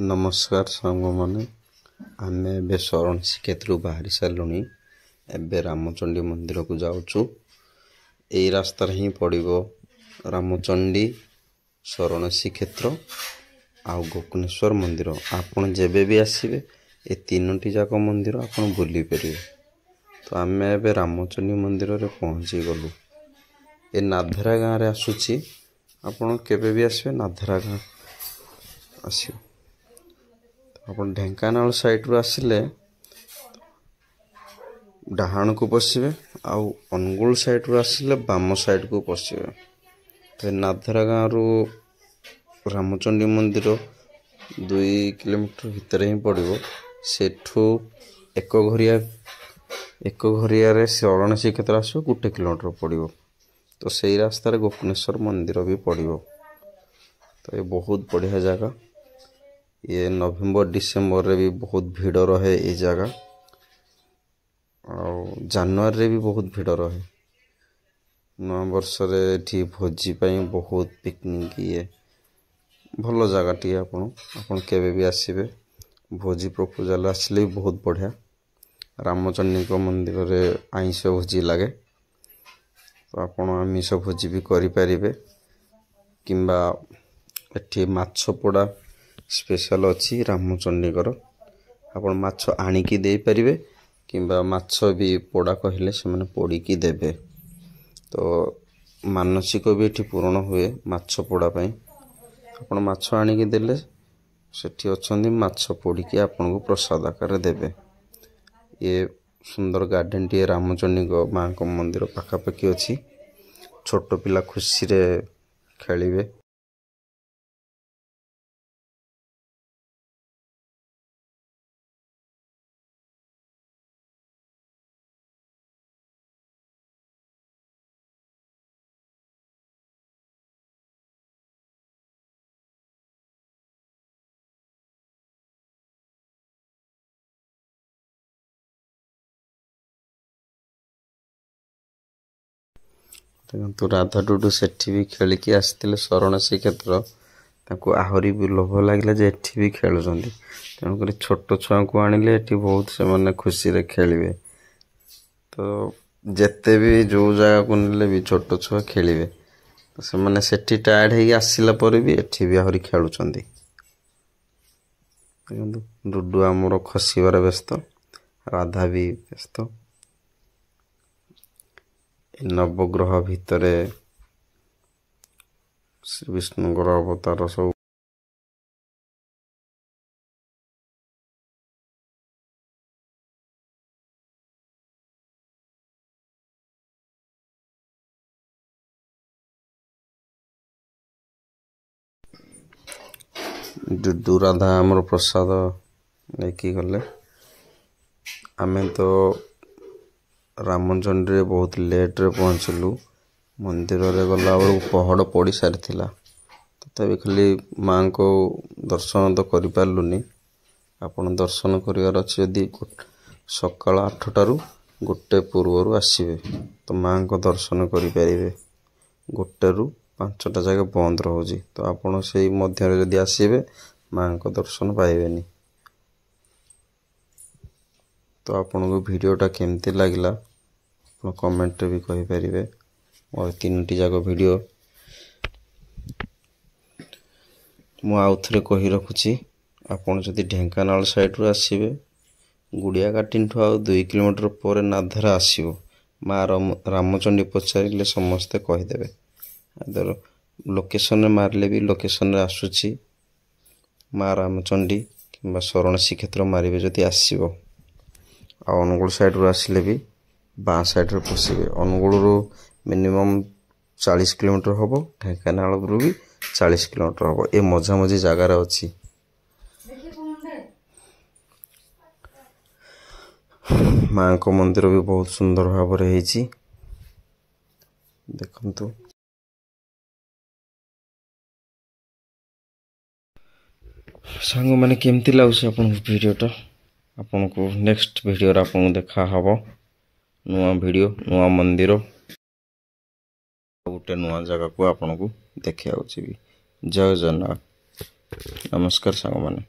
नमस्कार सांग मैंने आम ए शरण श्रीक्षेत्र बाहरी सारे एवं रामचंडी मंदिर को जाऊँ। यही रास्तार ही पड़ो रामचंडी शरण श्रीक्षेत्र आउ गोकर्णेश्वर मंदिर। आपन जेबे भी आसबे ए तीनोटी जाक मंदिर आपन बुली पारे। तो आम ए रामचंडी मंदिर रे पहुँची गलु। ए नाधेरा गाँव रे आसुची। आपन केबे भी आसबे नाधेरा गाँव आसियो। अपन ढेंकानाल साइड रू आसिले डाहाण को पशिबे आउ अनुगुल साइड रू आसिले बाम साइड को पशिबे। तो नाधेरा गाँव रू रामचंडी मंदिर 2 किलोमीटर भितर ही पड़ो। सेठू एक घरिया रे शरण श्रीक्षेत्र आसो 1 किलोमीटर पड़ो। तो सही रास्तार गोकर्णेश्वर मंदिर भी पड़ो। तो ये बहुत बढ़िया जगह। ये नवेम्बर डिसेम्बर रे भी बहुत भीड़ रहे ये जगह। और जनवरी रे भी बहुत भीड़ रहे। नवा वर्ष रे भोजी पाई बहुत पिकनिक ये भल जगह टी। आपन केबे भी आसबे भोजी प्रपोजल आसले भी बहुत बढ़िया। रामचंडी को मंदिर रे आइंष भोजी लगे। तो आपन आमिष भोजी भी करि परिबे किंबा एठी माछ पोड़ा स्पेशल अच्छी रामचंडी कर। आपन माछ आनिकी दे परिबे किंबा माछ भी पोड़ा कहले से माने पोड़ी की देबे। तो मानसिक भी एठी पूर्ण हुए माछ पोड़ा पई। आपन माछ आनिकी देले सेठी अछंदी माछ पोड़ी की आपन को प्रसाद आकार देबे। ये सुंदर गार्डन टी रामचंडी को मां को मंदिर पाखापाखि अच्छी। छोट पिला खुशी रे खेलिबे। तो राधा डुडू सेठी भी खेलिकी आसते शरण श्रीक्षेत्र। आहरी भी लोभ लगे जे एठी भी खेलुंट। तेणुक छोट छुआ को आणिले एठी बहुत से माने खुशी रे खेलिबे। तो जेते भी जो जगह को नेले भी छोट छुआ खेलिबे। तो से माने सेठी टायर्ड हे आसिला परे भी एठी भी आहरी खेलुचंदी। डुडू आमर खसिबार व्यस्त, राधा भी व्यस्त। नवग्रह भितरे श्री विष्णुଙ୍କର अवतार सब डुडू राधा आमर प्रसाद लेकिन गले। आमे तो रामचंडी रे बहुत लेट रे पहुँचलु। मंदिर रे गला पहड़ पड़ी सारी थिला। तथापि खाली मां को दर्शन तो करि पारलुनी। आपण दर्शन करिवार अछि यदि सकाळ 8टारू 1 पूर्वरू आसीबे तो मां को दर्शन करि परिबे। 1 रू 5टा जगह बंद रहुजी। तो आपण सेही मध्य रे यदि आसीबे मां को दर्शन पाइबेनी। तो आपण को वीडियोटा केमती लागला आपण कमेंट रे भी कहि परिबे। और 3टी जाक वीडियो मु आउथरे कहि रखुची। आपण जदि ढेंकानाल साइड रू आसीबे गुड़िया काटिन ठु 2 किलोमीटर पर नाधेरा आसीबो। मां रामचंडी पचारिले समस्ते कहि देबे। अदर लोकेशन मारले भी लोकेशन रे आसुची मां रामचंडी किंबा शरण श्रीक्षेत्र मारिबे जदि आसीबो। आ अनुगुल साइड रू आसिले भी बां साइड रे पसिबे। अनुगुल रू मिनिमम 40 किलोमीटर होबो। ढेंकानाल रू भी 40 किलोमीटर होबो। ए मजा मजी जगह रे अछि। मां को मंदिर भी बहुत सुंदर भाव रे हेची देखंतु। सांग माने केमती लागुछ आपन वीडियोटा। आपन को नेक्स्ट वीडियो रे आपन देखा हबो। नुआ वीडियो नुआ मंदिर गोटे नुआ जगह को आपन को देखिया उची भी। जय जगन्नाथ। नमस्कार सांग माने।